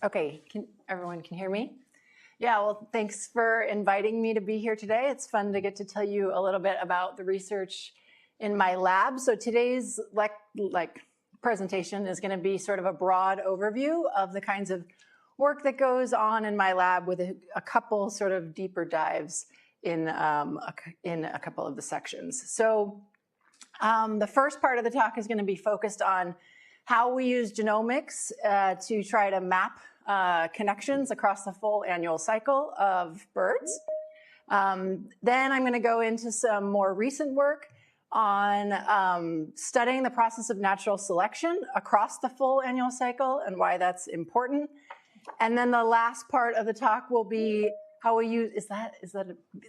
Okay, everyone can hear me? Yeah, well, thanks for inviting me to be here today. It's fun to get to tell you a little bit about the research in my lab. So today's presentation is going to be sort of a broad overview of the kinds of work that goes on in my lab with a couple sort of deeper dives in a couple of the sections. So the first part of the talk is going to be focused on how we use genomics to try to map connections across the full annual cycle of birds. Then I'm going to go into some more recent work on studying the process of natural selection across the full annual cycle and why that's important. And then the last part of the talk will be how we use, is that a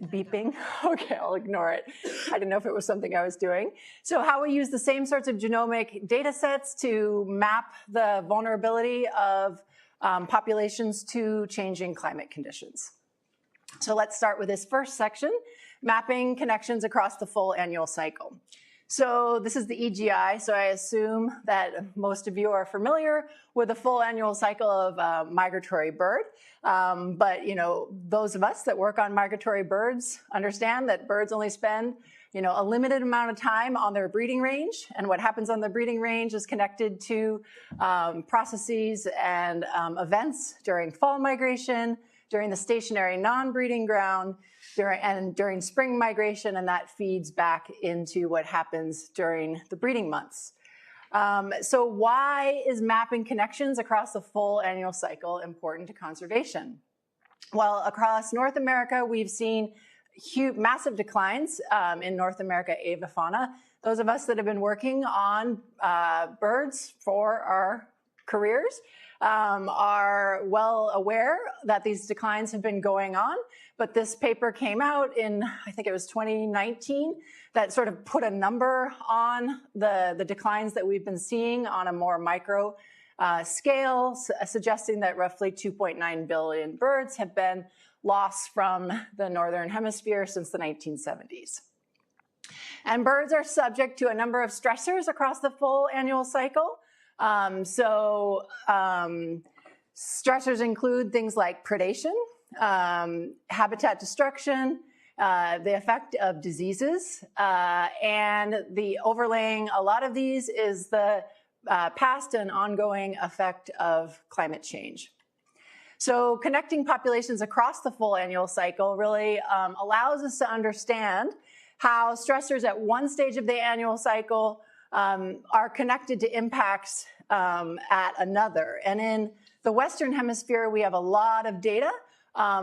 beeping? Okay, I'll ignore it. I didn't know if it was something I was doing. So how we use the same sorts of genomic data sets to map the vulnerability of populations to changing climate conditions. So let's start with this first section, mapping connections across the full annual cycle. So this is the EGI, so I assume that most of you are familiar with the full annual cycle of a migratory bird. But those of us that work on migratory birds understand that birds only spend a limited amount of time on their breeding range, and what happens on the breeding range is connected to processes and events during fall migration, during the stationary non-breeding ground, during spring migration, and that feeds back into what happens during the breeding months. So why is mapping connections across the full annual cycle important to conservation? Well, across North America, we've seen massive declines in North America avifauna. Those of us that have been working on birds for our careers are well aware that these declines have been going on, but this paper came out in, I think it was 2019, that sort of put a number on the declines that we've been seeing on a more micro scale, suggesting that roughly 2.9 billion birds have been lost from the Northern Hemisphere since the 1970s. And birds are subject to a number of stressors across the full annual cycle. Stressors include things like predation, habitat destruction, the effect of diseases, and the overlaying a lot of these is the past and ongoing effect of climate change. So connecting populations across the full annual cycle really allows us to understand how stressors at one stage of the annual cycle are connected to impacts at another. And in the Western Hemisphere, we have a lot of data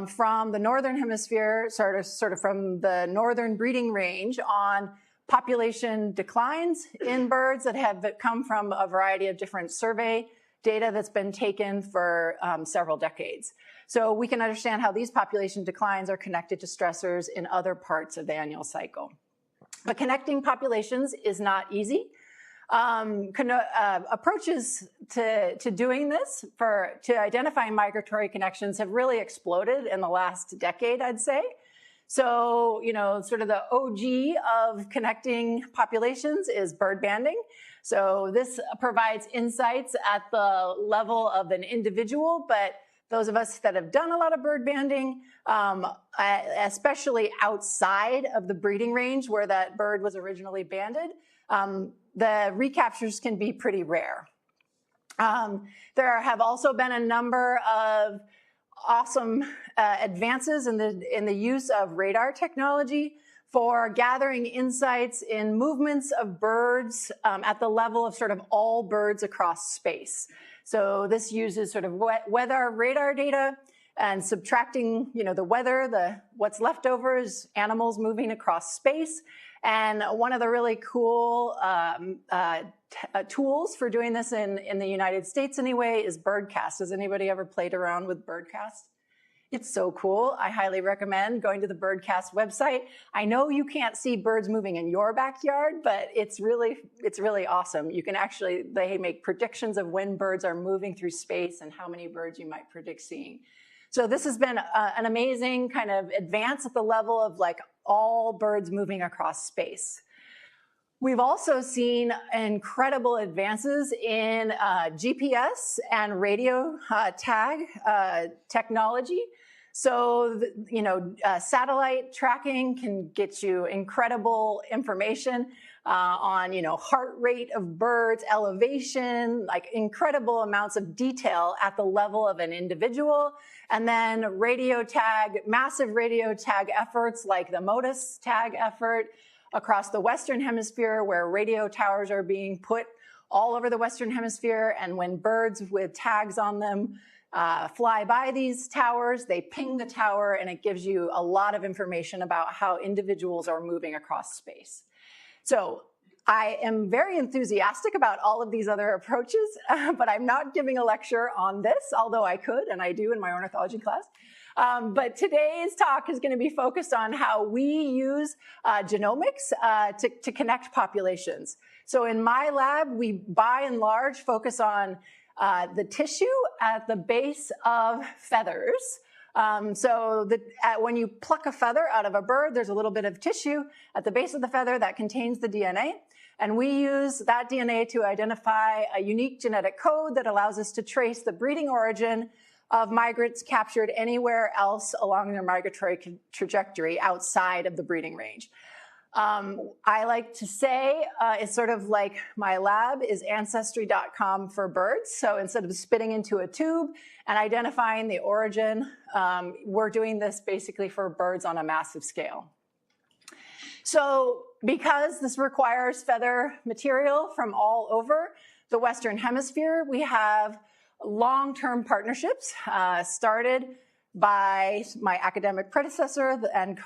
from the Northern Hemisphere, sort of from the northern breeding range on population declines in birds that have come from a variety of different survey data that's been taken for several decades. So we can understand how these population declines are connected to stressors in other parts of the annual cycle. But connecting populations is not easy. Approaches to doing this, to identifying migratory connections, have really exploded in the last decade, I'd say. So, sort of the OG of connecting populations is bird banding. So this provides insights at the level of an individual, but those of us that have done a lot of bird banding, especially outside of the breeding range where that bird was originally banded, the recaptures can be pretty rare. There have also been a number of awesome advances in the use of radar technology for gathering insights in movements of birds at the level of sort of all birds across space. So this uses sort of weather radar data and subtracting, the weather, what's left over is animals moving across space. And one of the really cool tools for doing this in the United States anyway is Birdcast. Has anybody ever played around with Birdcast? It's so cool. I highly recommend going to the Birdcast website. I know you can't see birds moving in your backyard, but it's really awesome. You can they make predictions of when birds are moving through space and how many birds you might predict seeing. So this has been an amazing kind of advance at the level of like all birds moving across space. We've also seen incredible advances in GPS and radio tag technology. So, satellite tracking can get you incredible information on, heart rate of birds, elevation, like incredible amounts of detail at the level of an individual. And then radio tag, massive radio tag efforts like the MODIS tag effort across the Western Hemisphere, where radio towers are being put all over the Western Hemisphere. And when birds with tags on them fly by these towers, they ping the tower, and it gives you a lot of information about how individuals are moving across space. So I am very enthusiastic about all of these other approaches, but I'm not giving a lecture on this, although I could, and I do in my ornithology class. But today's talk is going to be focused on how we use genomics to connect populations. So in my lab, we by and large focus on the tissue at the base of feathers. When you pluck a feather out of a bird, there's a little bit of tissue at the base of the feather that contains the DNA. And we use that DNA to identify a unique genetic code that allows us to trace the breeding origin of migrants captured anywhere else along their migratory trajectory outside of the breeding range. I like to say it's sort of like my lab is ancestry.com for birds. So instead of spitting into a tube and identifying the origin, we're doing this basically for birds on a massive scale. So because this requires feather material from all over the Western Hemisphere, we have long-term partnerships started by my academic predecessor and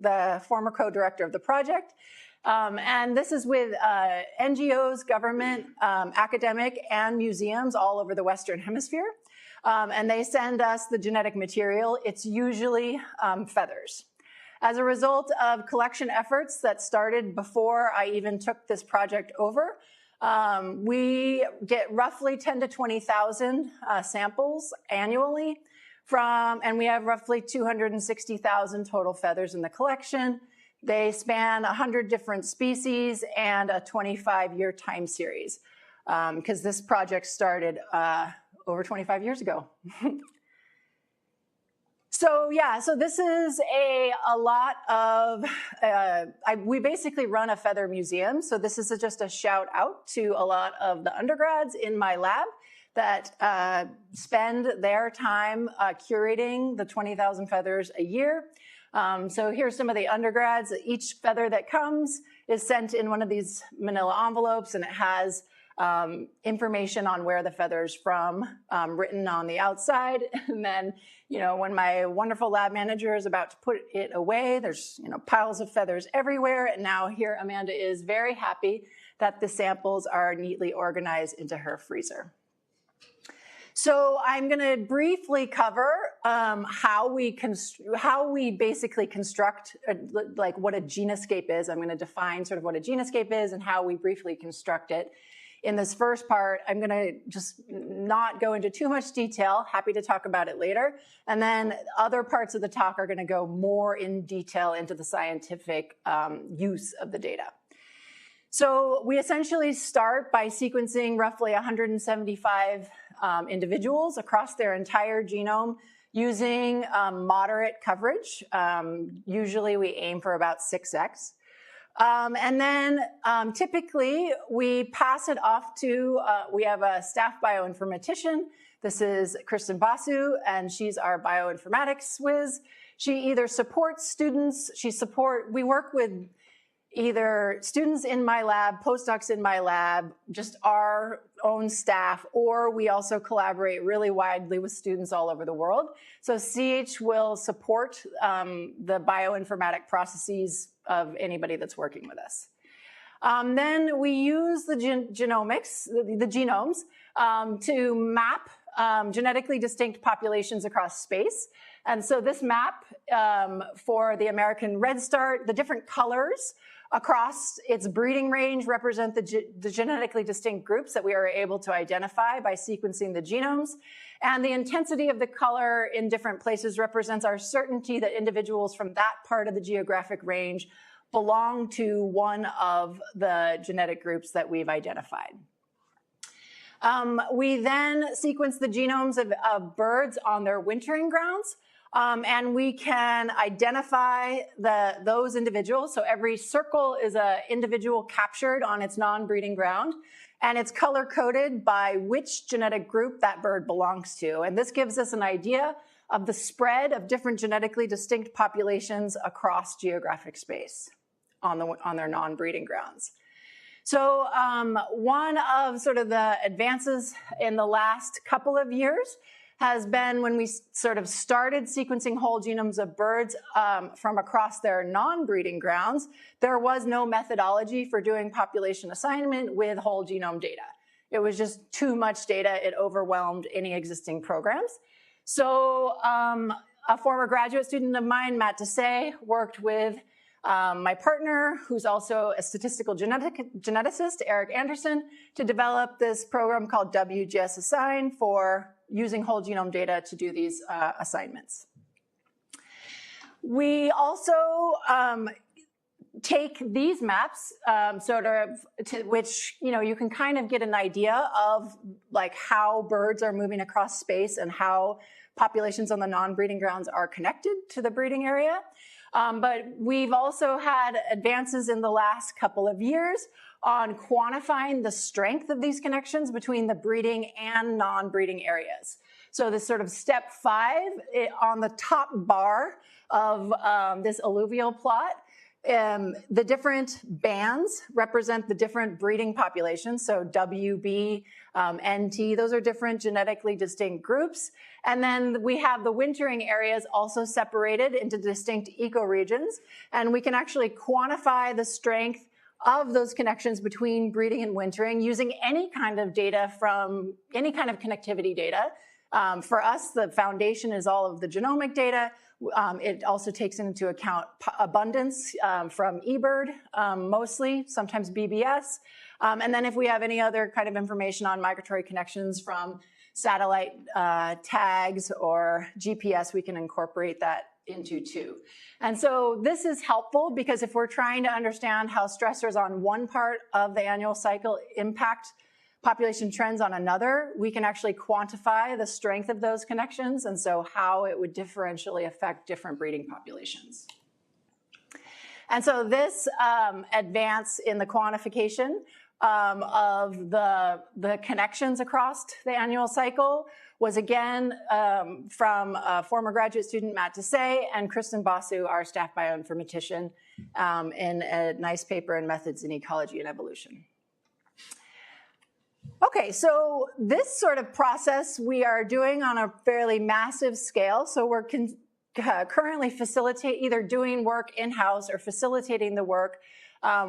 the former co-director of the project. And this is with NGOs, government, academic, and museums all over the Western Hemisphere. And they send us the genetic material. It's usually feathers. As a result of collection efforts that started before I even took this project over, we get roughly 10 to 20,000 samples annually and we have roughly 260,000 total feathers in the collection. They span 100 different species and a 25-year time series, because this project started over 25 years ago. So this is a lot of, we basically run a feather museum. So this is just a shout out to a lot of the undergrads in my lab that spend their time curating the 20,000 feathers a year. So here's some of the undergrads. Each feather that comes is sent in one of these manila envelopes, and it has information on where the feather's from written on the outside. And then, when my wonderful lab manager is about to put it away, there's, piles of feathers everywhere. And now here Amanda is very happy that the samples are neatly organized into her freezer. So I'm going to briefly cover how we basically construct, like what a genoscape is. I'm going to define sort of what a genoscape is and how we briefly construct it. In this first part, I'm going to just not go into too much detail. Happy to talk about it later. And then other parts of the talk are going to go more in detail into the scientific use of the data. So we essentially start by sequencing roughly 175 individuals across their entire genome using moderate coverage. Usually we aim for about 6x. And then typically we pass it off to, we have a staff bioinformatician. This is Kristen Basu, and she's our bioinformatics whiz. She either supports students, we work with either students in my lab, postdocs in my lab, just our own staff, or we also collaborate really widely with students all over the world. So CH will support the bioinformatic processes of anybody that's working with us. Then we use the genomes to map genetically distinct populations across space. And so this map for the American redstart, the different colors across its breeding range represent the genetically distinct groups that we are able to identify by sequencing the genomes. And the intensity of the color in different places represents our certainty that individuals from that part of the geographic range belong to one of the genetic groups that we've identified. We then sequence the genomes of birds on their wintering grounds, and we can identify those individuals. So every circle is an individual captured on its non-breeding ground, and it's color-coded by which genetic group that bird belongs to. And this gives us an idea of the spread of different genetically distinct populations across geographic space on their non-breeding grounds. So one of sort of the advances in the last couple of years has been when we sort of started sequencing whole genomes of birds from across their non-breeding grounds. There was no methodology for doing population assignment with whole genome data. It was just too much data. It overwhelmed any existing programs. So a former graduate student of mine, Matt Desai, worked with my partner, who's also a statistical geneticist, Eric Anderson, to develop this program called WGS Assign for using whole genome data to do these assignments. We also take these maps, which you can kind of get an idea of like how birds are moving across space and how populations on the non-breeding grounds are connected to the breeding area. But we've also had advances in the last couple of years on quantifying the strength of these connections between the breeding and non-breeding areas. So this sort of step 5 on the top bar of this alluvial plot, the different bands represent the different breeding populations. So WB, NT, those are different genetically distinct groups. And then we have the wintering areas also separated into distinct ecoregions. And we can actually quantify the strength of those connections between breeding and wintering using any kind of data from any kind of connectivity data. For us, the foundation is all of the genomic data. It also takes into account abundance from eBird, mostly, sometimes BBS. And then if we have any other kind of information on migratory connections from satellite tags or GPS, we can incorporate that into too. And so this is helpful because if we're trying to understand how stressors on one part of the annual cycle impact population trends on another, we can actually quantify the strength of those connections and so how it would differentially affect different breeding populations. And so this advance in the quantification of the connections across the annual cycle was again from a former graduate student, Matt Desai, and Kristen Basu, our staff bioinformatician, in a nice paper in Methods in Ecology and Evolution. Okay, so this sort of process we are doing on a fairly massive scale. So we're currently either doing work in-house or facilitating the work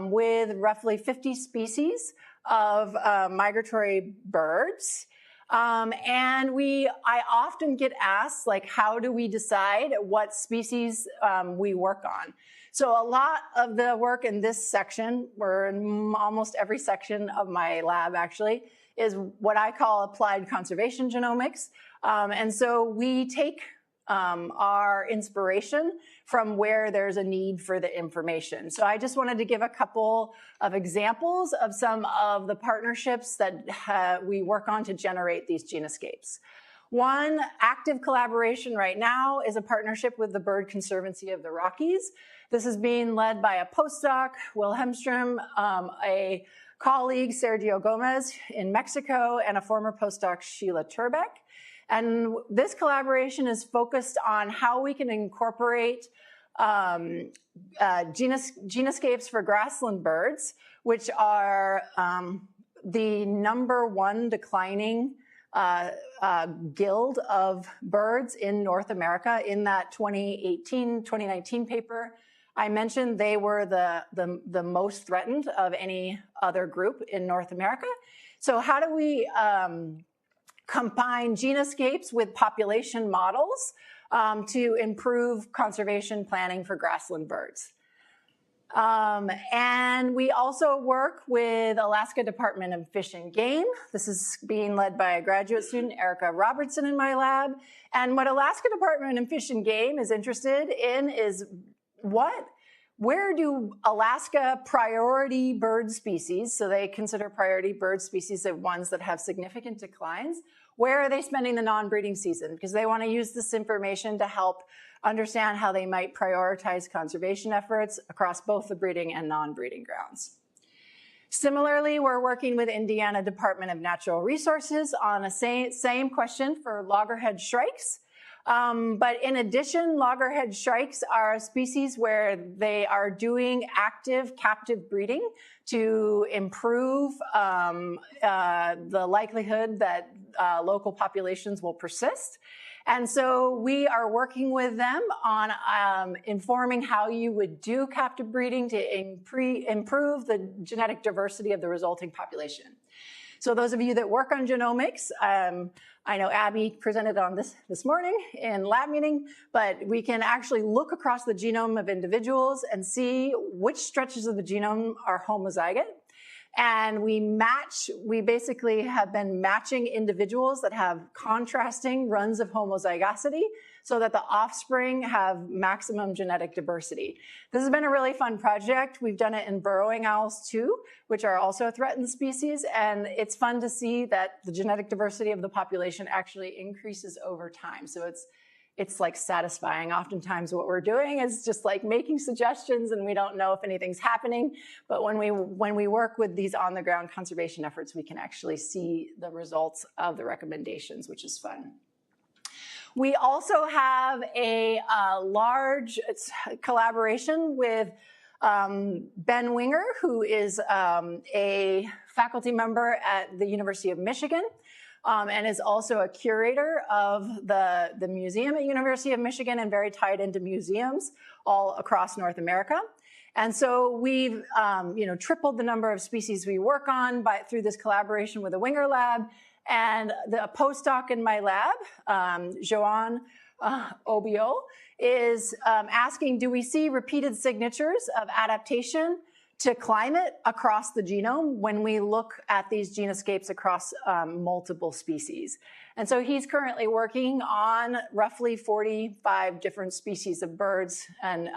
with roughly 50 species of migratory birds. And I often get asked, like, how do we decide what species we work on? So a lot of the work in this section, or in almost every section of my lab actually, is what I call applied conservation genomics. And so we take our inspiration from where there's a need for the information. So I just wanted to give a couple of examples of some of the partnerships that we work on to generate these genoscapes. One active collaboration right now is a partnership with the Bird Conservancy of the Rockies. This is being led by a postdoc, Will Hemstrom, a colleague, Sergio Gomez in Mexico, and a former postdoc, Sheila Turbeck. And this collaboration is focused on how we can incorporate genoscapes for grassland birds, which are the #1 declining guild of birds in North America. In that 2018-2019 paper I mentioned, they were the most threatened of any other group in North America. So how do we combine genoscapes with population models to improve conservation planning for grassland birds? And we also work with Alaska Department of Fish and Game. This is being led by a graduate student, Erica Robertson, in my lab. And what Alaska Department of Fish and Game is interested in is what where do Alaska priority bird species, so they consider priority bird species the ones that have significant declines, where are they spending the non-breeding season? Because they want to use this information to help understand how they might prioritize conservation efforts across both the breeding and non-breeding grounds. Similarly, we're working with Indiana Department of Natural Resources on a same question for loggerhead shrikes. But in addition, loggerhead shrikes are a species where they are doing active captive breeding to improve the likelihood that local populations will persist. And so we are working with them on informing how you would do captive breeding to improve the genetic diversity of the resulting population. So those of you that work on genomics, I know Abby presented on this morning in lab meeting, but we can actually look across the genome of individuals and see which stretches of the genome are homozygote. And we basically have been matching individuals that have contrasting runs of homozygosity so that the offspring have maximum genetic diversity. This has been a really fun project. We've done it in burrowing owls too, which are also a threatened species. And it's fun to see that the genetic diversity of the population actually increases over time. So it's like satisfying. Oftentimes what we're doing is just like making suggestions and we don't know if anything's happening. But when we work with these on the ground conservation efforts, we can actually see the results of the recommendations, which is fun. We also have a large collaboration with Ben Winger, who is a faculty member at the University of Michigan. And is also a curator of the museum at University of Michigan and very tied into museums all across North America. And so we've tripled the number of species we work on through this collaboration with the Winger Lab. And the postdoc in my lab, Joanne Obio, is asking, do we see repeated signatures of adaptation to climate across the genome when we look at these genoscapes across multiple species? And so he's currently working on roughly 45 different species of birds and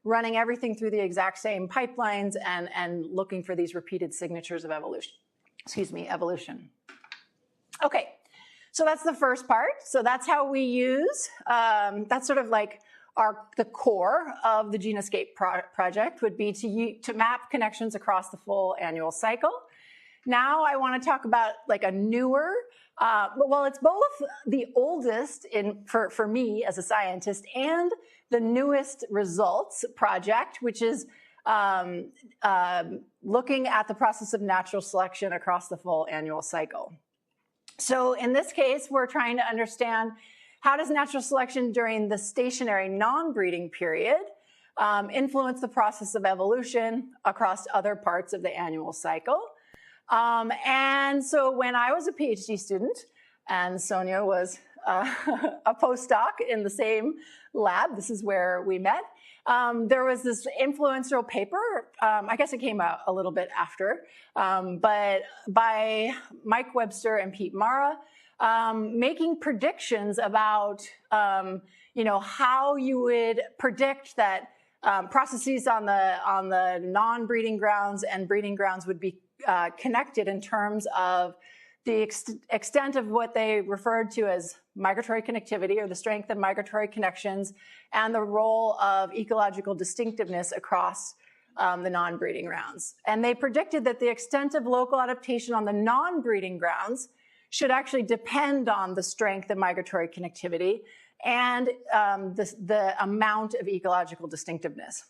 running everything through the exact same pipelines and looking for these repeated signatures of evolution. Okay, so that's the first part. So that's how we use, that's sort of like the core of the Genoscape project would be to map connections across the full annual cycle. Now I want to talk about like a newer, well, it's both the oldest for me as a scientist and the newest results project, which is looking at the process of natural selection across the full annual cycle. So in this case, we're trying to understand how does natural selection during the stationary non-breeding period influence the process of evolution across other parts of the annual cycle? And so when I was a PhD student and Sonia was a postdoc in the same lab, this is where we met, there was this influential paper, I guess it came out a little bit after, but by Mike Webster and Pete Mara, making predictions about how you would predict that processes on the non-breeding grounds and breeding grounds would be connected in terms of the extent of what they referred to as migratory connectivity, or the strength of migratory connections, and the role of ecological distinctiveness across the non-breeding grounds. And they predicted that the extent of local adaptation on the non-breeding grounds should actually depend on the strength of migratory connectivity and the amount of ecological distinctiveness.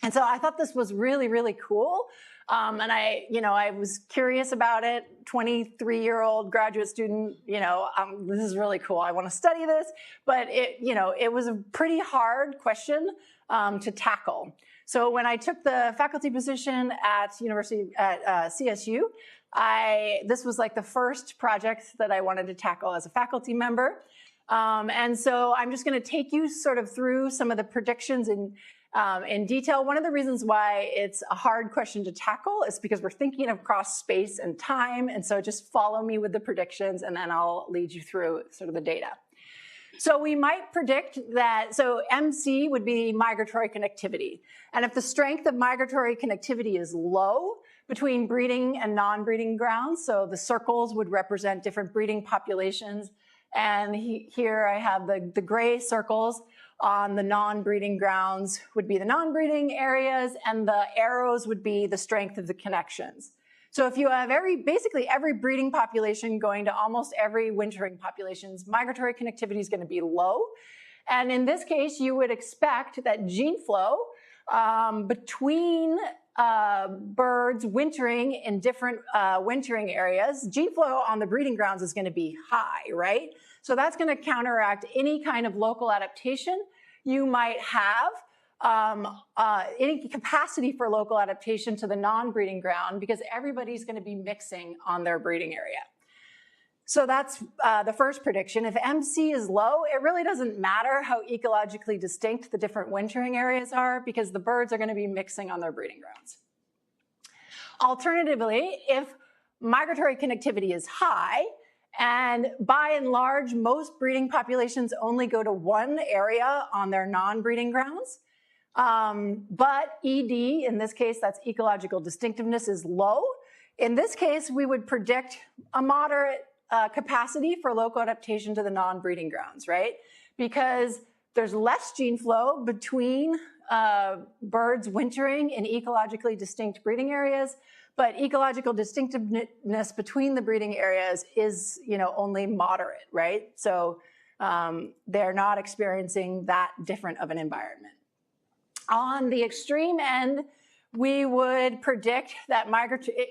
And so I thought this was really, really cool. And I was curious about it, 23-year-old graduate student, this is really cool. I want to study this, but it was a pretty hard question to tackle. So when I took the faculty position at CSU, this was like the first project that I wanted to tackle as a faculty member. And so I'm just going to take you sort of through some of the predictions in detail. One of the reasons why it's a hard question to tackle is because we're thinking across space and time. And so just follow me with the predictions and then I'll lead you through sort of the data. So we might predict that, so MC would be migratory connectivity. And if the strength of migratory connectivity is low between breeding and non-breeding grounds, so the circles would represent different breeding populations. And here I have the gray circles on the non-breeding grounds would be the non-breeding areas, and the arrows would be the strength of the connections. So if you have basically every breeding population going to almost every wintering populations, migratory connectivity is going to be low. And in this case, you would expect that gene flow between birds wintering in different wintering areas, gene flow on the breeding grounds is going to be high, right? So that's going to counteract any kind of local adaptation you might have, any capacity for local adaptation to the non-breeding ground, because everybody's going to be mixing on their breeding area. So that's the first prediction. If MC is low, it really doesn't matter how ecologically distinct the different wintering areas are, because the birds are going to be mixing on their breeding grounds. Alternatively, if migratory connectivity is high, and by and large, most breeding populations only go to one area on their non-breeding grounds, but ED, in this case, that's ecological distinctiveness, is low. In this case, we would predict a moderate capacity for local adaptation to the non-breeding grounds, right? Because there's less gene flow between birds wintering in ecologically distinct breeding areas, but ecological distinctiveness between the breeding areas is, only moderate, right? So they're not experiencing that different of an environment. On the extreme end, we would predict that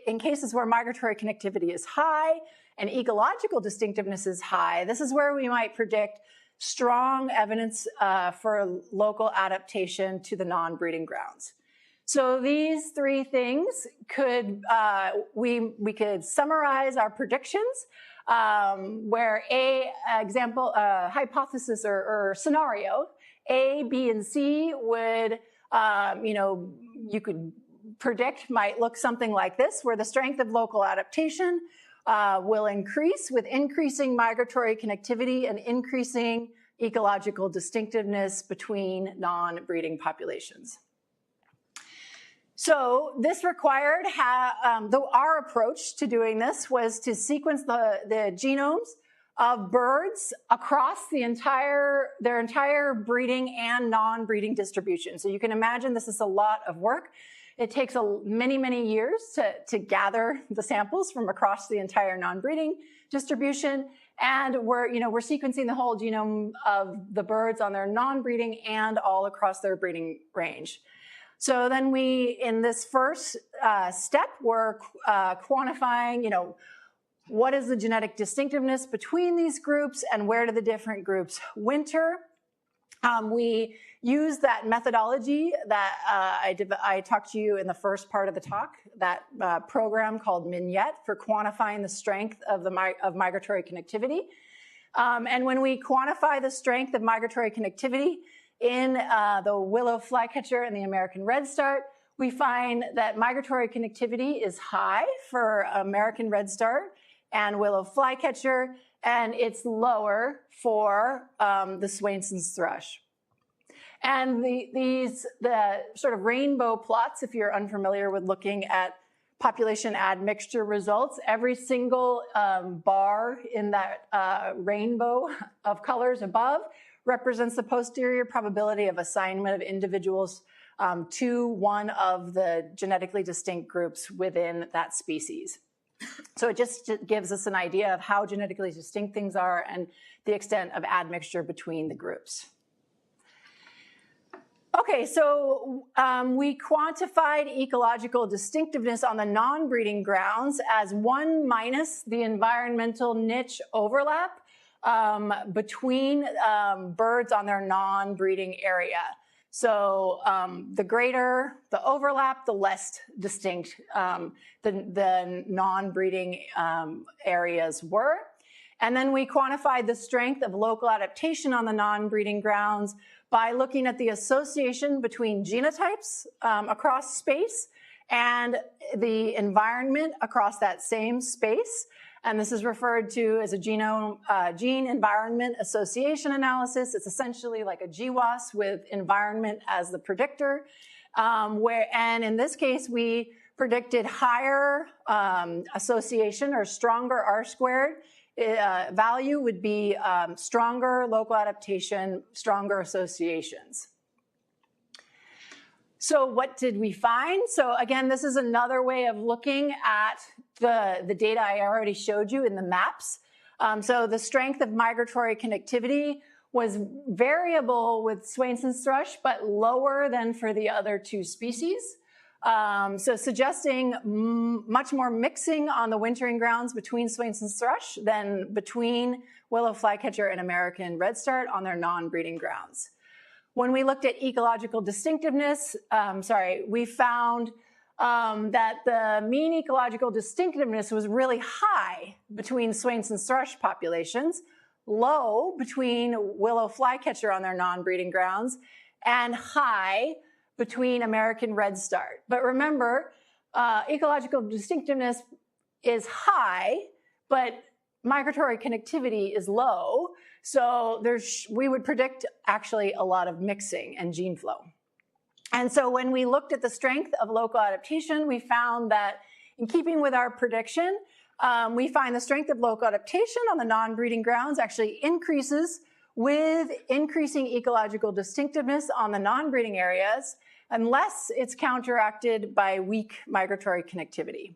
in cases where migratory connectivity is high and ecological distinctiveness is high, this is where we might predict strong evidence for local adaptation to the non-breeding grounds. So these three things could, we could summarize our predictions where hypothesis or scenario, A, B, and C would, you could predict might look something like this, where the strength of local adaptation will increase with increasing migratory connectivity and increasing ecological distinctiveness between non-breeding populations. So this required, our approach to doing this was to sequence the genomes of birds across their entire breeding and non-breeding distribution. So you can imagine this is a lot of work. It takes many, many years to gather the samples from across the entire non-breeding distribution. And we're sequencing the whole genome of the birds on their non-breeding and all across their breeding range. So then in this first step, we're quantifying, what is the genetic distinctiveness between these groups and where do the different groups winter? We use that methodology that I talked to you in the first part of the talk, that program called Mignette for quantifying the strength of migratory connectivity. And when we quantify the strength of migratory connectivity in the willow flycatcher and the American redstart, we find that migratory connectivity is high for American redstart and willow flycatcher, and it's lower for the Swainson's thrush. And the sort of rainbow plots, if you're unfamiliar with looking at population admixture results, every single bar in that rainbow of colors above represents the posterior probability of assignment of individuals to one of the genetically distinct groups within that species. So it just gives us an idea of how genetically distinct things are and the extent of admixture between the groups. Okay, so we quantified ecological distinctiveness on the non-breeding grounds as 1 minus the environmental niche overlap between birds on their non-breeding area. So the greater the overlap, the less distinct the non-breeding areas were. And then we quantified the strength of local adaptation on the non-breeding grounds by looking at the association between genotypes across space and the environment across that same space. and this is referred to as a gene-environment association analysis. It's essentially like a GWAS with environment as the predictor, and in this case, we predicted higher association or stronger R-squared value would be stronger local adaptation, stronger associations. So what did we find? So again, this is another way of looking at the data I already showed you in the maps. So the strength of migratory connectivity was variable with Swainson's thrush, but lower than for the other two species. So suggesting much more mixing on the wintering grounds between Swainson's thrush than between willow flycatcher and American redstart on their non-breeding grounds. When we looked at ecological distinctiveness, we found that the mean ecological distinctiveness was really high between Swainson's thrush populations, low between willow flycatcher on their non-breeding grounds, and high between American redstart. But remember, ecological distinctiveness is high, but migratory connectivity is low. So we would predict actually a lot of mixing and gene flow. And so when we looked at the strength of local adaptation, we found that in keeping with our prediction, we find the strength of local adaptation on the non-breeding grounds actually increases with increasing ecological distinctiveness on the non-breeding areas, unless it's counteracted by weak migratory connectivity.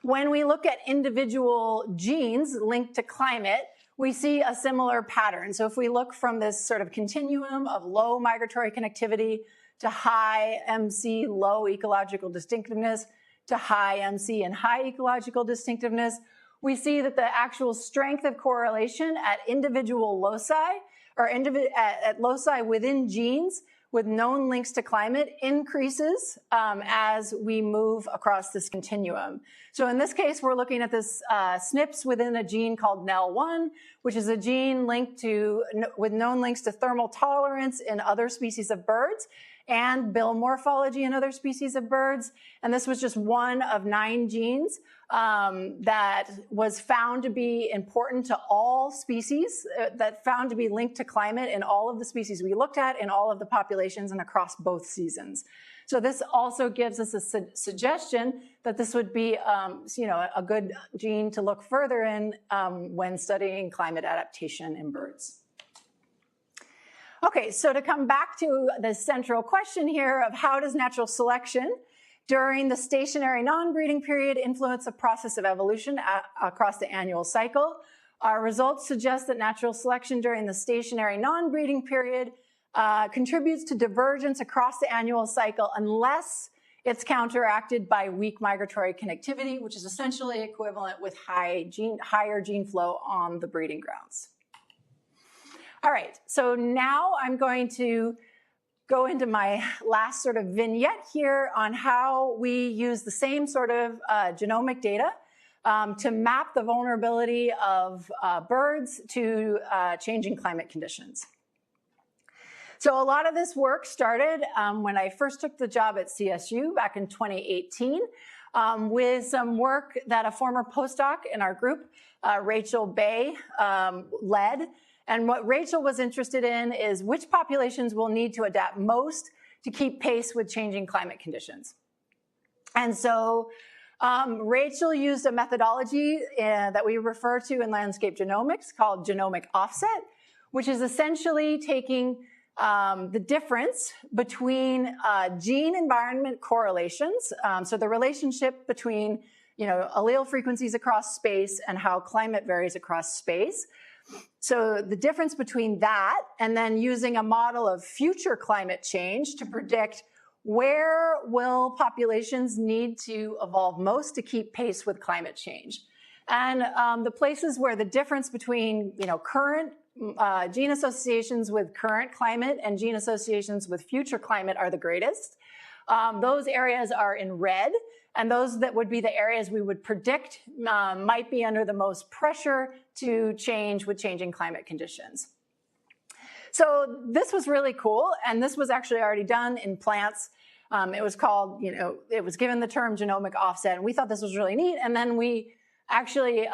When we look at individual genes linked to climate, we see a similar pattern. So if we look from this sort of continuum of low migratory connectivity to high MC, low ecological distinctiveness, to high MC and high ecological distinctiveness, we see that the actual strength of correlation at individual loci, or at loci within genes with known links to climate increases as we move across this continuum. So in this case, we're looking at this SNPs within a gene called NEL1, which is a gene linked to, with known links to thermal tolerance in other species of birds and bill morphology in other species of birds. And this was just one of 9 genes that was found to be important to all species, that found to be linked to climate in all of the species we looked at, in all of the populations and across both seasons. So this also gives us a suggestion that this would be a good gene to look further in when studying climate adaptation in birds. Okay, so to come back to the central question here of how does natural selection during the stationary non-breeding period influence the process of evolution across the annual cycle, our results suggest that natural selection during the stationary non-breeding period contributes to divergence across the annual cycle unless it's counteracted by weak migratory connectivity, which is essentially equivalent with higher gene flow on the breeding grounds. All right, so now I'm going to go into my last sort of vignette here on how we use the same sort of genomic data to map the vulnerability of birds to changing climate conditions. So a lot of this work started when I first took the job at CSU back in 2018 with some work that a former postdoc in our group, Rachel Bay, led. And what Rachel was interested in is which populations will need to adapt most to keep pace with changing climate conditions. And so Rachel used a methodology that we refer to in landscape genomics called genomic offset, which is essentially taking the difference between gene environment correlations, so the relationship between allele frequencies across space and how climate varies across space. So the difference between that and then using a model of future climate change to predict where will populations need to evolve most to keep pace with climate change. And the places where the difference between current gene associations with current climate and gene associations with future climate are the greatest. Those areas are in red, and those that would be the areas we would predict might be under the most pressure to change with changing climate conditions. So this was really cool, and this was actually already done in plants. It was called, it was given the term genomic offset, and we thought this was really neat. And then we actually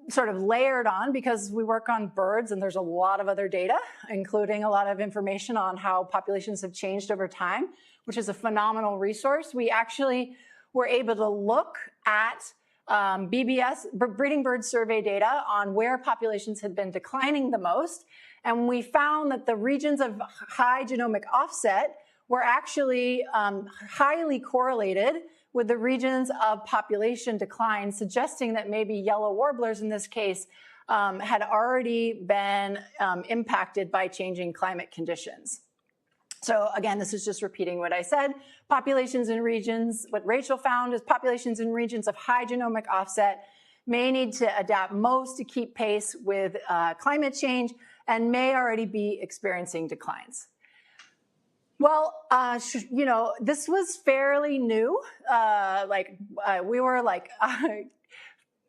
sort of layered on because we work on birds and there's a lot of other data, including a lot of information on how populations have changed over time, which is a phenomenal resource. We actually were able to look at BBS, breeding bird survey data on where populations had been declining the most. And we found that the regions of high genomic offset were actually highly correlated with the regions of population decline, suggesting that maybe yellow warblers in this case had already been impacted by changing climate conditions. So again, this is just repeating what I said. Populations in regions, what Rachel found is populations in regions of high genomic offset may need to adapt most to keep pace with climate change and may already be experiencing declines. Well, you know, this was fairly new. We were like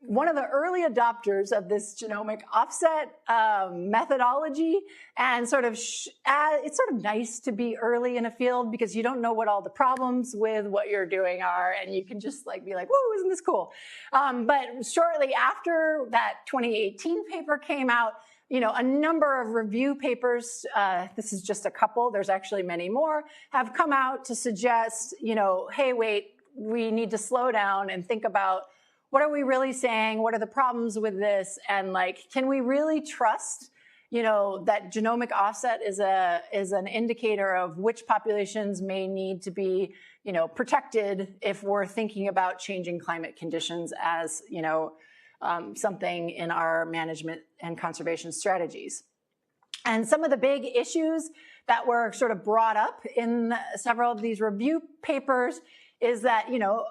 one of the early adopters of this genomic offset methodology, and sort of it's sort of nice to be early in a field because you don't know what all the problems with what you're doing are, and you can just like be like, "Whoa, isn't this cool?" But shortly after that 2018 paper came out, you know, a number of review papers, this is just a couple, there's actually many more, have come out to suggest, you know, hey, wait, we need to slow down and think about what are we really saying? What are the problems with this? And like, can we really trust, you know, that genomic offset is an indicator of which populations may need to be, you know, protected if we're thinking about changing climate conditions as, you know, something in our management and conservation strategies. And some of the big issues that were sort of brought up in several of these review papers is that, you know,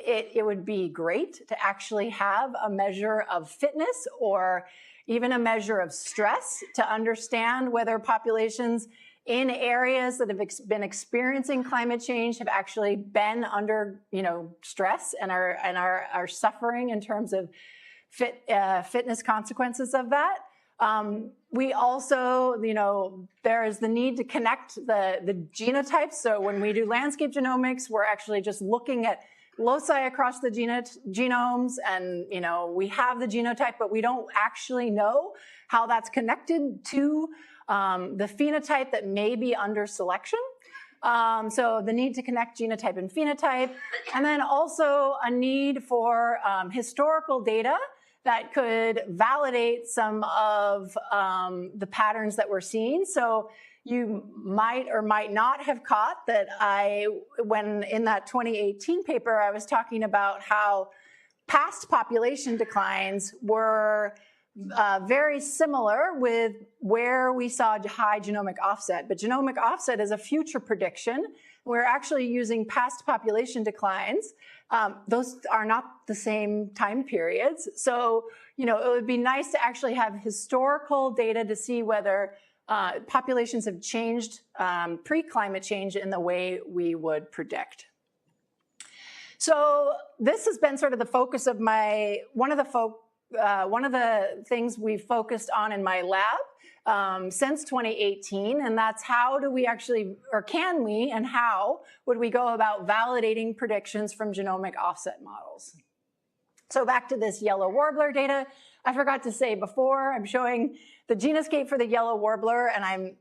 it would be great to actually have a measure of fitness or even a measure of stress to understand whether populations in areas that have been experiencing climate change have actually been under, you know, stress and are suffering in terms of fitness consequences of that. We also, you know, there is the need to connect the genotypes. So when we do landscape genomics, we're actually just looking at loci across the genomes, and you know, we have the genotype, but we don't actually know how that's connected to the phenotype that may be under selection. So the need to connect genotype and phenotype, and then also a need for historical data that could validate some of the patterns that we're seeing. So you might or might not have caught that when in that 2018 paper, I was talking about how past population declines were very similar with where we saw high genomic offset. But genomic offset is a future prediction. We're actually using past population declines. Those are not the same time periods. So, you know, it would be nice to actually have historical data to see whether populations have changed pre-climate change in the way we would predict. So this has been sort of the focus of one of the things we've focused on in my lab since 2018, and that's how do we actually, or can we, and how would we go about validating predictions from genomic offset models? So back to this yellow warbler data. I forgot to say before, I'm showing the genoscape for the yellow warbler, and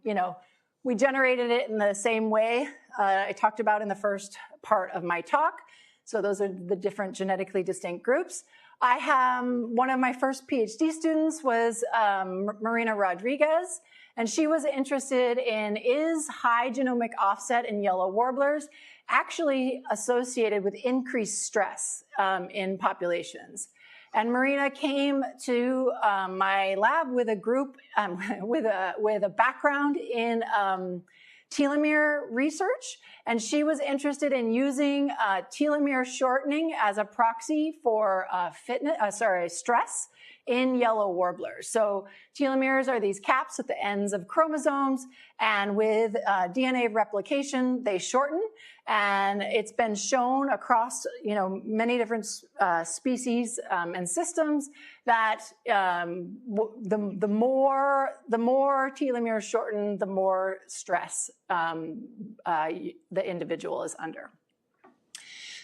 we generated it in the same way I talked about in the first part of my talk. So those are the different genetically distinct groups. One of my first PhD students was Marina Rodriguez, and she was interested in, is high genomic offset in yellow warblers actually associated with increased stress in populations? And Marina came to my lab with a group with a background in telomere research, and she was interested in using telomere shortening as a proxy for stress in yellow warblers. So telomeres are these caps at the ends of chromosomes, and with DNA replication, they shorten. And it's been shown across, many different species and systems that the more telomeres shorten, the more stress the individual is under.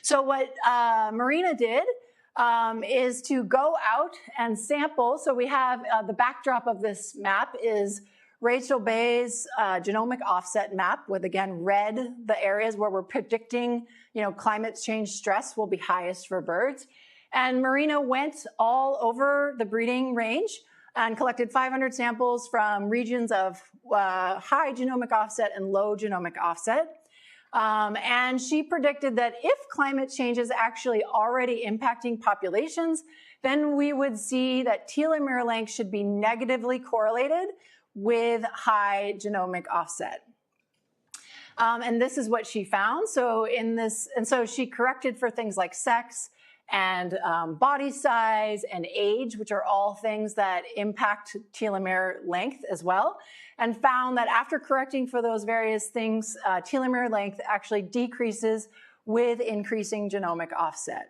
So what Marina did is to go out and sample. So we have the backdrop of this map is Rachel Bay's genomic offset map with, again, red, the areas where we're predicting, climate change stress will be highest for birds. And Marina went all over the breeding range and collected 500 samples from regions of high genomic offset and low genomic offset. And she predicted that if climate change is actually already impacting populations, then we would see that telomere length should be negatively correlated with high genomic offset. And this is what she found. So so she corrected for things like sex and body size and age, which are all things that impact telomere length as well, and found that after correcting for those various things, telomere length actually decreases with increasing genomic offset.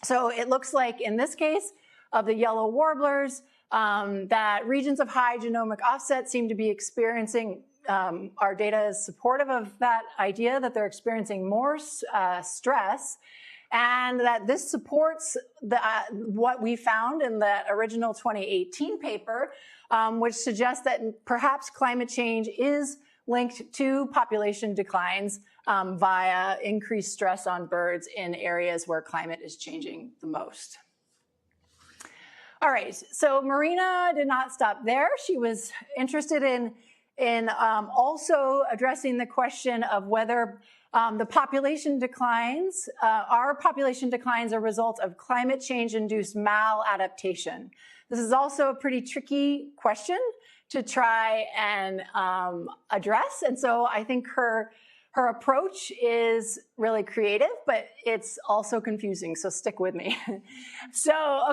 So it looks like in this case of the yellow warblers, that regions of high genomic offset seem to be experiencing, our data is supportive of that idea that they're experiencing more stress, and that this supports what we found in that original 2018 paper, which suggests that perhaps climate change is linked to population declines via increased stress on birds in areas where climate is changing the most. All right, so Marina did not stop there. She was interested in also addressing the question of whether the population declines, are population declines a result of climate change-induced maladaptation? This is also a pretty tricky question to try and address, and so I think her approach is really creative, but it's also confusing, so stick with me. So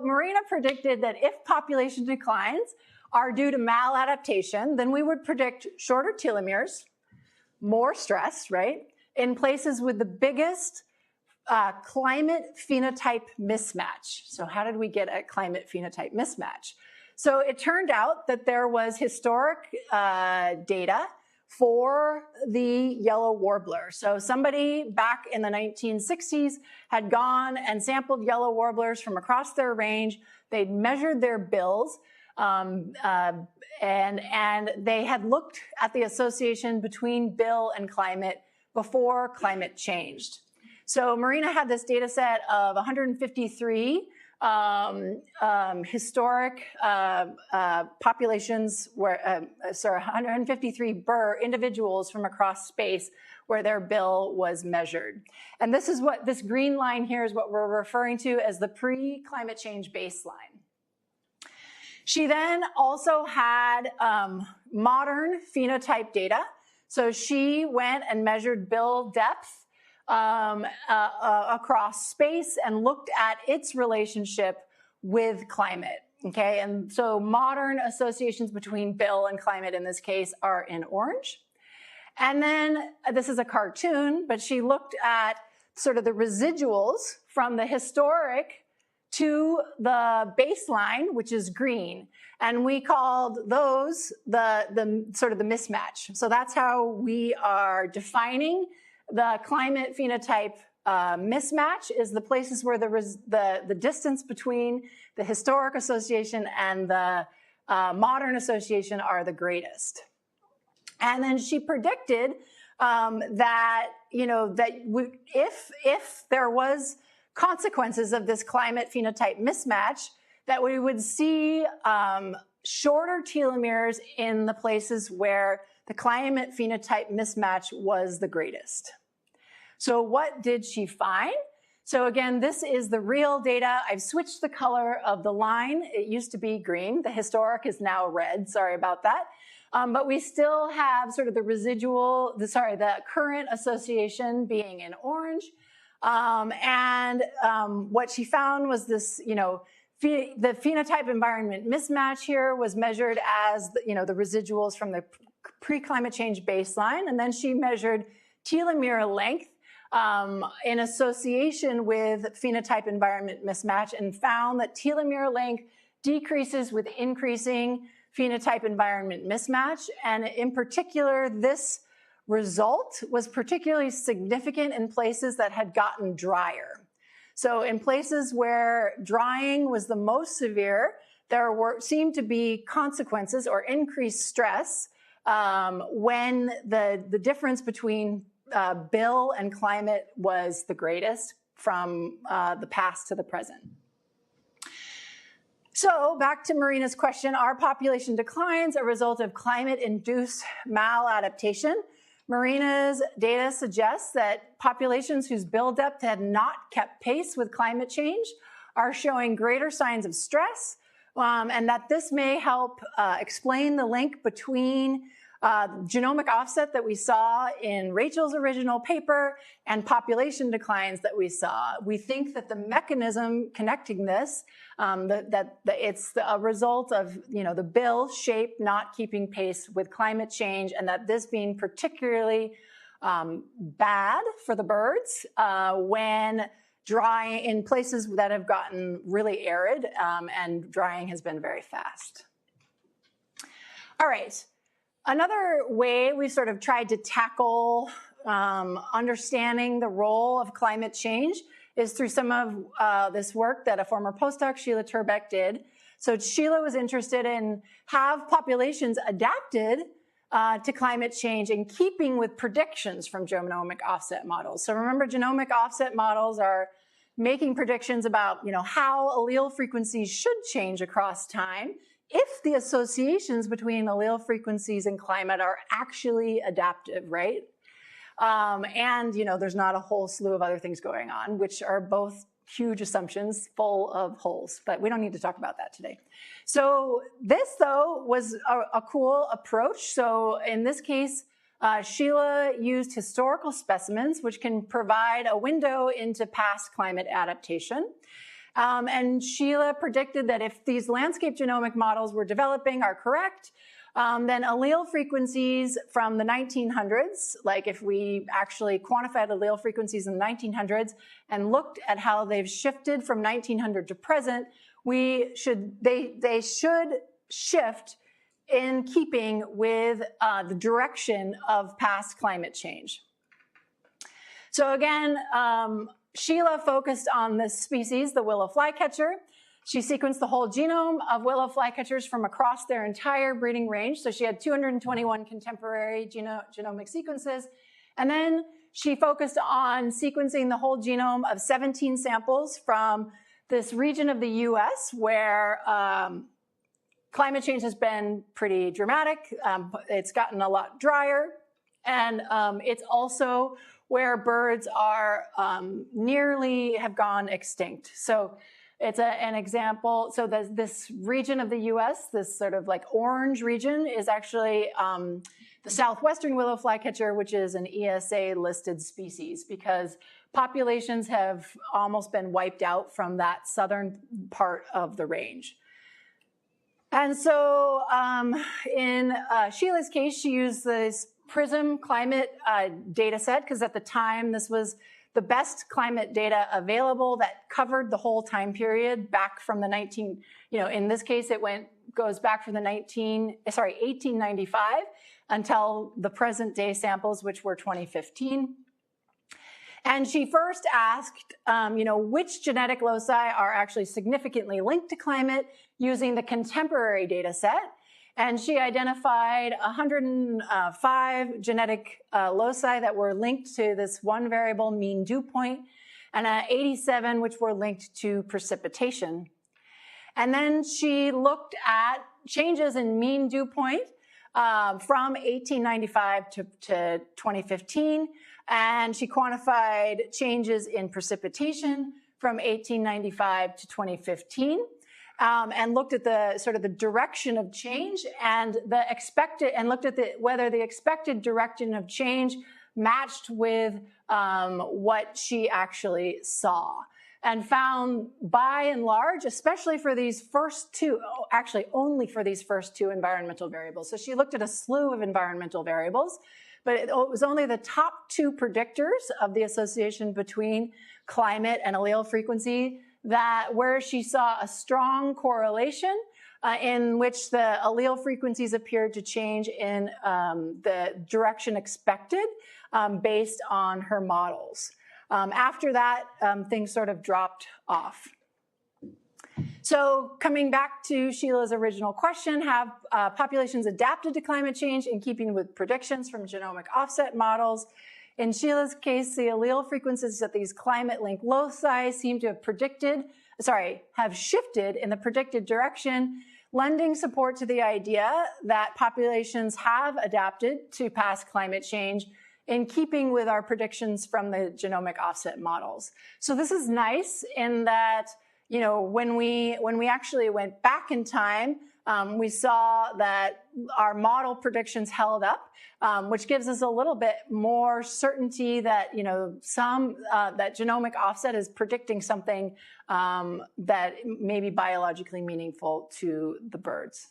Marina predicted that if population declines are due to maladaptation, then we would predict shorter telomeres, more stress, right, in places with the biggest climate phenotype mismatch. So how did we get a climate phenotype mismatch? So it turned out that there was historic data for the yellow warbler. So somebody back in the 1960s had gone and sampled yellow warblers from across their range. They'd measured their bills, and they had looked at the association between bill and climate before climate changed. So Marina had this data set of 153 historic populations where, 153 individuals from across space where their bill was measured. And this is what, this green line here is what we're referring to as the pre-climate change baseline. She then also had modern phenotype data. So she went and measured bill depth across space and looked at its relationship with climate, okay? And so modern associations between bill and climate in this case are in orange. And then this is a cartoon, but she looked at sort of the residuals from the historic to the baseline, which is green. And we called those the sort of the mismatch. So that's how we are defining the climate phenotype mismatch, is the places where the distance between the historic association and the modern association are the greatest. And then she predicted that, if there was consequences of this climate phenotype mismatch, that we would see shorter telomeres in the places where the climate phenotype mismatch was the greatest. So what did she find? So again, this is the real data. I've switched the color of the line. It used to be green. The historic is now red. Sorry about that. But we still have sort of the residual, the current association being in orange. What she found was this, the phenotype environment mismatch here was measured as, the residuals from the pre-climate change baseline. And then she measured telomere length in association with phenotype environment mismatch and found that telomere length decreases with increasing phenotype environment mismatch. And in particular, this result was particularly significant in places that had gotten drier. So in places where drying was the most severe, there seemed to be consequences or increased stress when the difference between bill and climate was the greatest from the past to the present. So back to Marina's question, are population declines a result of climate-induced maladaptation? Marina's data suggests that populations whose bill depth had not kept pace with climate change are showing greater signs of stress, and that this may help explain the link between genomic offset that we saw in Rachel's original paper and population declines that we saw. We think that the mechanism connecting this, that it's a result of the bill shape not keeping pace with climate change, and that this being particularly bad for the birds when drying in places that have gotten really arid and drying has been very fast. All right. Another way we sort of tried to tackle understanding the role of climate change is through some of this work that a former postdoc, Sheila Turbeck, did. So Sheila was interested in have populations adapted to climate change in keeping with predictions from genomic offset models. So remember, genomic offset models are making predictions about how allele frequencies should change across time if the associations between allele frequencies and climate are actually adaptive, right? And there's not a whole slew of other things going on, which are both huge assumptions full of holes, but we don't need to talk about that today. So this, though, was a cool approach. So in this case, Sheila used historical specimens, which can provide a window into past climate adaptation. And Sheila predicted that if these landscape genomic models we're developing are correct, then allele frequencies from the 1900s, like if we actually quantified allele frequencies in the 1900s and looked at how they've shifted from 1900 to present, they should shift in keeping with the direction of past climate change. So again, Sheila focused on this species, the willow flycatcher. She sequenced the whole genome of willow flycatchers from across their entire breeding range. So she had 221 contemporary genomic sequences. And then she focused on sequencing the whole genome of 17 samples from this region of the US where climate change has been pretty dramatic. It's gotten a lot drier. And it's also where birds are nearly have gone extinct. So it's an example. So this region of the US, this sort of like orange region, is actually the southwestern willow flycatcher, which is an ESA listed species because populations have almost been wiped out from that southern part of the range. And so in Sheila's case, she used this PRISM climate data set because at the time this was the best climate data available that covered the whole time period back from the in this case it goes back from the 1895 until the present day samples, which were 2015. And she first asked, which genetic loci are actually significantly linked to climate using the contemporary data set. And she identified 105 genetic loci that were linked to this one variable, mean dew point, and 87 which were linked to precipitation. And then she looked at changes in mean dew point from 1895 to 2015, and she quantified changes in precipitation from 1895 to 2015. And looked at the sort of the direction of change and looked at whether the expected direction of change matched with what she actually saw, and found by and large, especially for these first two, actually only for these first two environmental variables. So she looked at a slew of environmental variables, but it was only the top two predictors of the association between climate and allele frequency where she saw a strong correlation in which the allele frequencies appeared to change in the direction expected based on her models. After that, things sort of dropped off. So coming back to Sheila's original question, have populations adapted to climate change in keeping with predictions from genomic offset models? In Sheila's case, the allele frequencies at these climate-linked loci seem to have shifted in the predicted direction, lending support to the idea that populations have adapted to past climate change in keeping with our predictions from the genomic offset models. So this is nice in that, you know, when we actually went back in time, we saw that our model predictions held up, which gives us a little bit more certainty that, you know, that genomic offset is predicting something that may be biologically meaningful to the birds.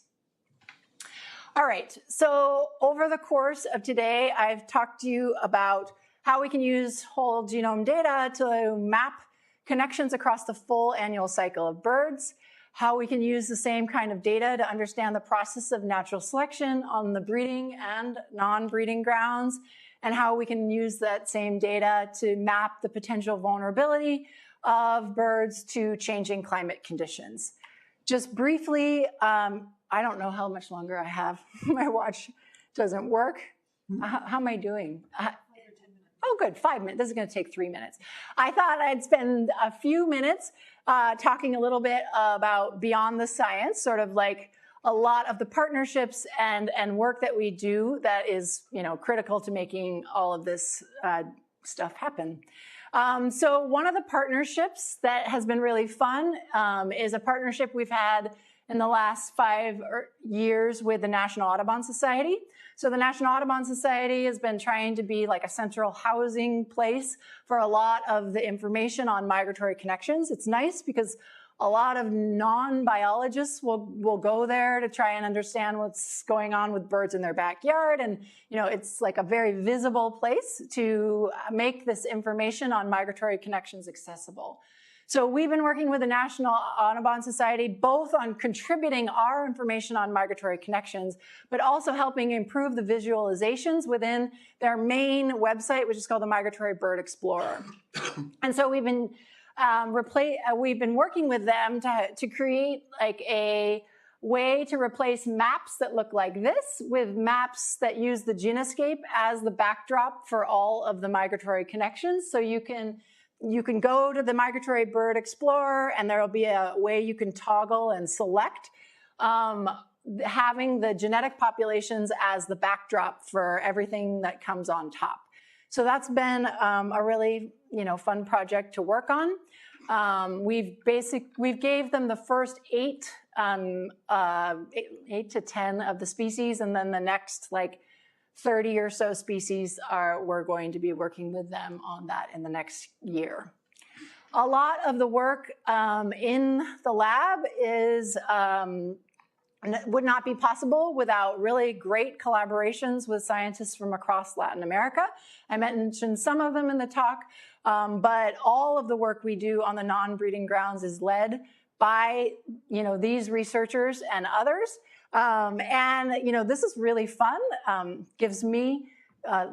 All right, so over the course of today, I've talked to you about how we can use whole genome data to map connections across the full annual cycle of birds, how we can use the same kind of data to understand the process of natural selection on the breeding and non-breeding grounds, and how we can use that same data to map the potential vulnerability of birds to changing climate conditions. Just briefly, I don't know how much longer I have. My watch doesn't work. How am I doing? Oh, good, 5 minutes. This is going to take 3 minutes. I thought I'd spend a few minutes talking a little bit about beyond the science, sort of like a lot of the partnerships and work that we do that is, you know, critical to making all of this stuff happen. So one of the partnerships that has been really fun is a partnership we've had in the last 5 years with the National Audubon Society. So the National Audubon Society has been trying to be like a central housing place for a lot of the information on migratory connections. It's nice because a lot of non-biologists will go there to try and understand what's going on with birds in their backyard. And, you know, it's like a very visible place to make this information on migratory connections accessible. So we've been working with the National Audubon Society both on contributing our information on migratory connections, but also helping improve the visualizations within their main website, which is called the Migratory Bird Explorer. And so we've been working with them to create like a way to replace maps that look like this with maps that use the genoscape as the backdrop for all of the migratory connections. So you can go to the Migratory Bird Explorer and there will be a way you can toggle and select having the genetic populations as the backdrop for everything that comes on top. So that's been a really, you know, fun project to work on. We've gave them the first 8 to 10 of the species, and then the next like 30 or so species we're going to be working with them on that in the next year. A lot of the work in the lab would not be possible without really great collaborations with scientists from across Latin America. I mentioned some of them in the talk, but all of the work we do on the non-breeding grounds is led by, you know, these researchers and others. And, you know, this is really fun. Gives me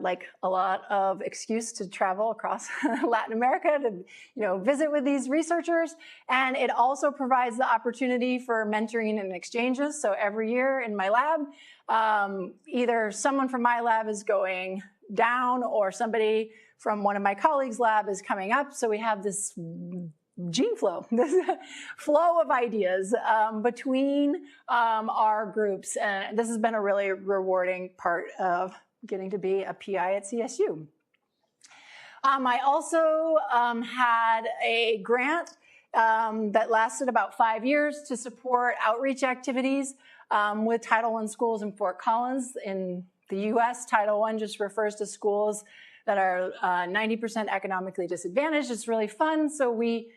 like a lot of excuse to travel across Latin America to, you know, visit with these researchers. And it also provides the opportunity for mentoring and exchanges. So every year in my lab, either someone from my lab is going down or somebody from one of my colleagues' lab is coming up. So we have this gene flow, this flow of ideas between our groups. And this has been a really rewarding part of getting to be a PI at CSU. I also had a grant that lasted about 5 years to support outreach activities with Title I schools in Fort Collins in the US. Title I just refers to schools that are 90% economically disadvantaged. It's really fun. So we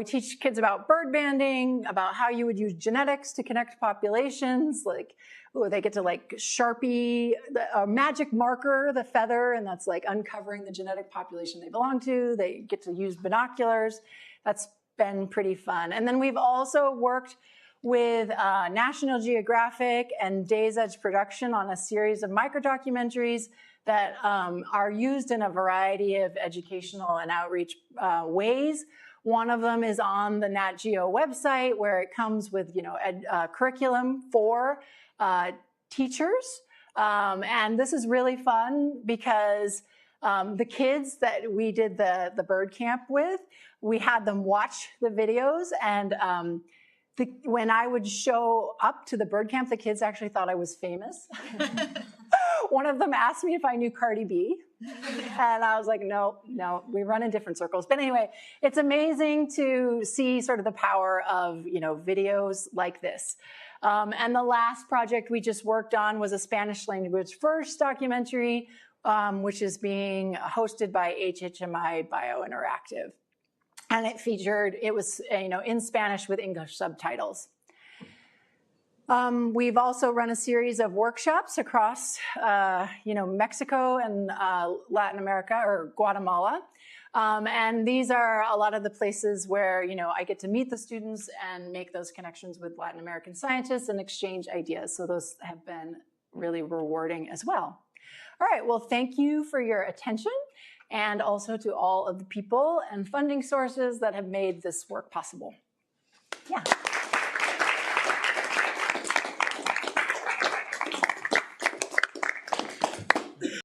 teach kids about bird banding, about how you would use genetics to connect populations. Like, they get to like Sharpie, a magic marker, the feather, and that's like uncovering the genetic population they belong to. They get to use binoculars. That's been pretty fun. And then we've also worked with National Geographic and Days Edge Production on a series of microdocumentaries that are used in a variety of educational and outreach ways. One of them is on the Nat Geo website, where it comes with, you know, curriculum for teachers. And this is really fun because the kids that we did the bird camp with, we had them watch the videos, and when I would show up to the bird camp, the kids actually thought I was famous. One of them asked me if I knew Cardi B, and I was like, no, we run in different circles. But anyway, it's amazing to see sort of the power of, you know, videos like this. And the last project we just worked on was a Spanish language first documentary, which is being hosted by HHMI Bio Interactive. And it was, you know, in Spanish with English subtitles. We've also run a series of workshops across, you know, Mexico and Latin America, or Guatemala. And these are a lot of the places where, you know, I get to meet the students and make those connections with Latin American scientists and exchange ideas. So those have been really rewarding as well. All right, well, thank you for your attention, and also to all of the people and funding sources that have made this work possible. Yeah.